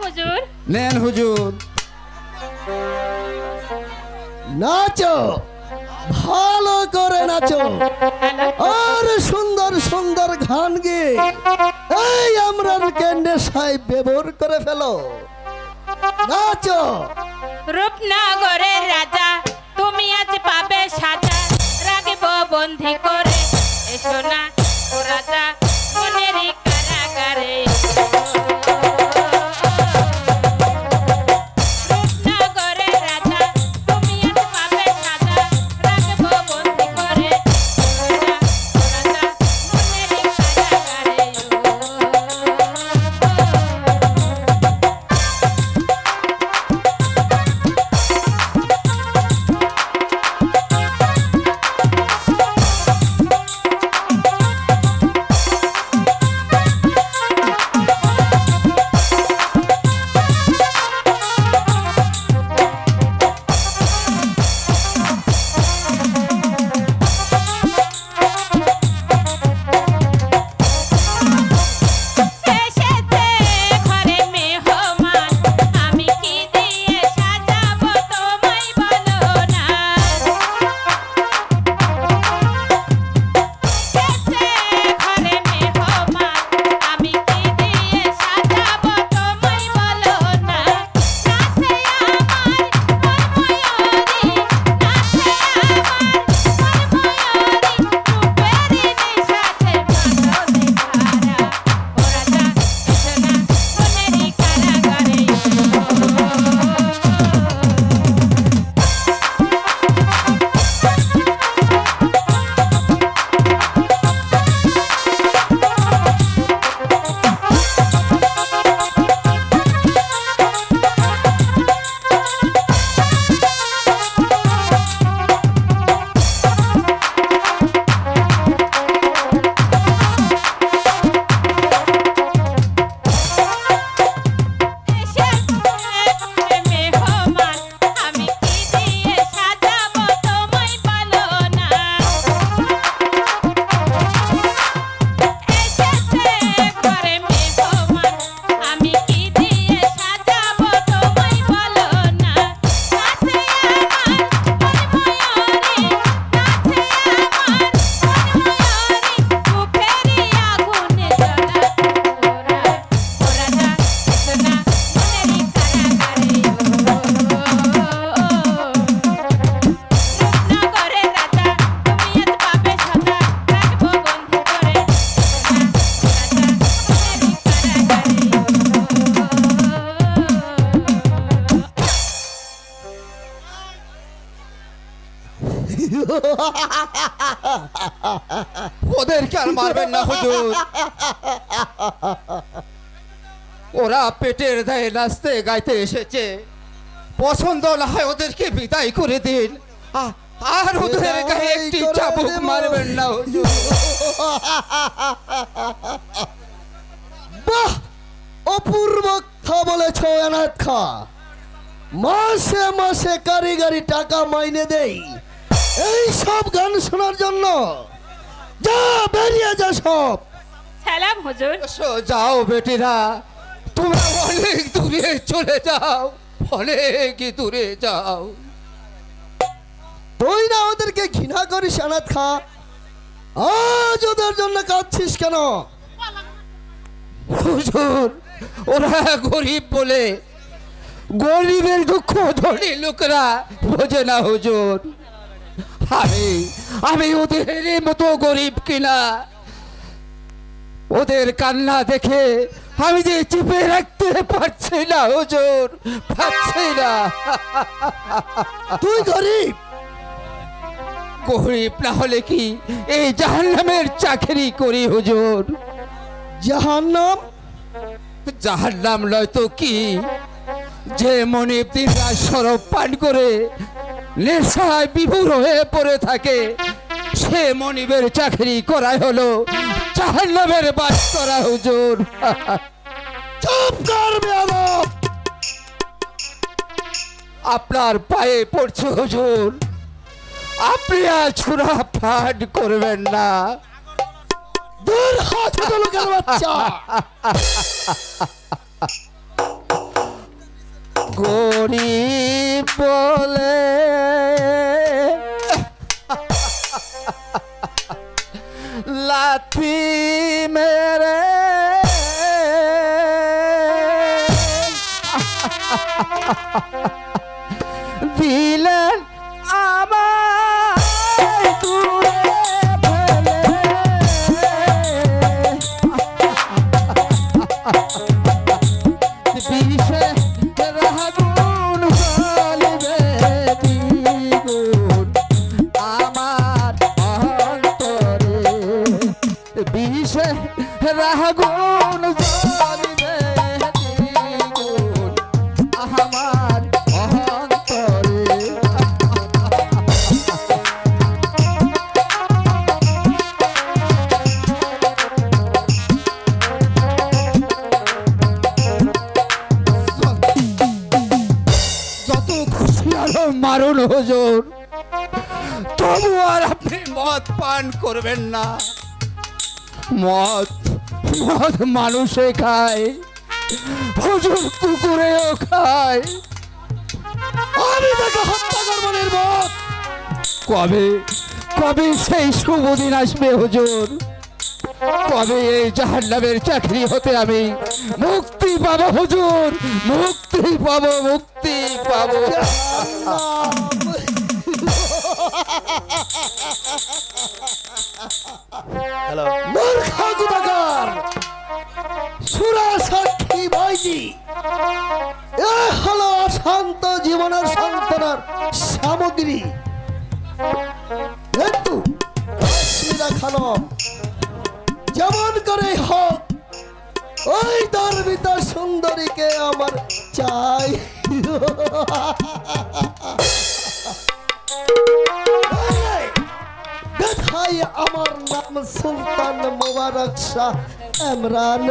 হুজুর। নেন হুজুর। নাচো, ভালো করে নাচো, আর সুন্দর সুন্দর গান গেয়ে এই আমরাকে নেশায় ব্যবহার করে ফেলো। নাচো। রূপনগরের রাজা তুমি আজ পাবে সাজা, রাখবো বন্দি করে এসো না ও রাজা মনেরই কারাগারে। রূপনগরের রাজা তুমি আজ পাবে সাজা, রাখবো বন্দি করে এসো না ও রাজা মনেরই কারাগারে। ওদেরকে আর মারবেন না হুজুর, ওরা পেটের দায়ে নাচতে গাইতে এসেছে, পছন্দ না হয় ওদেরকে বিদায় করে দিন, আর ওদের গায়ে একটি চাবুক মারবেন না হুজুর। বাহ, অপূর্ব কথা বলেছ অনাথ খা। মাসে মাসে কারিগরি টাকা মাইনে দেই এই সব গান শোনার জন্য। যা, বেরিয়ে যা সব। সালাম হুজুর। যাও বেটিরা, তোমরা অনেক দূরে চলে যাও, অনেক দূরে যাও। তুই না ওদেরকে ঘৃণা করিস অনাথ খা, আজ ওদের জন্য কাঁদছিস কেন? হুজুর, ওরা গরিব বলে, গরিবের দুঃখ ধনী লোকরা বোঝে না হুজুর। আমি ওদের মতো গরিব কিনা, ওদের কান্না দেখে আমি যে চেপে রাখতে পারছি না হুজুর, পারছি না। তুই গরিব? গরিব না হলে কি এই জাহান্নামের চাকরি করি হুজুর? জাহান্নাম? জাহান্নাম নয় তো কি, যে মনিব দিন রাত শরাব পান করে নেশায় বিভোর হয়ে পড়ে থাকে, সে মনিবের চাকরি করাই হলো জাহান্নামের বাস করা হুজুর। চুপ কর বেয়াদব! আপনার পায়ে পড়ছে হুজুর, আপনি আর ছুরা ফাট করবেন না। দূর হাত লোকের বাচ্চা! দিলেন আমায় দূরে ফেলে। বিষে রাগুন জ্বলিবে দ্বিগুণ আমার অন্তরে। বিষে রাগুন জ্বলিবে দ্বিগুণ আমার অন্তরে। যত খুশি আরো মারুন হুজুর, তবু আর আপনি মদ পান করবেন না। মদ মদ মানুষে খায়, হুজুর কুকুরেও খায়। আমি তাকে হত্যা করবো নির্বোধ। কবে কবে সেই শুভ দিন আসবে হুজুর? কবে এই জাহান্নামের চাকরি হতে আমি মুক্তি পাবো হুজুর? মুক্তি পাবো, মুক্তি পাবো। মূর্খা কোথাকার, সুরা সাক্ষী ভাইজি, এ হলো অশান্ত জীবনের সান্ত্বনার সামগ্রী। কিন্তু কাশ্মীরা খানম যেমন করে হোক ওই দর্বিতা সুন্দরীকে আমার চাই। কথাই আমার নাম সুলতান মোবারক শাহ ইমরান।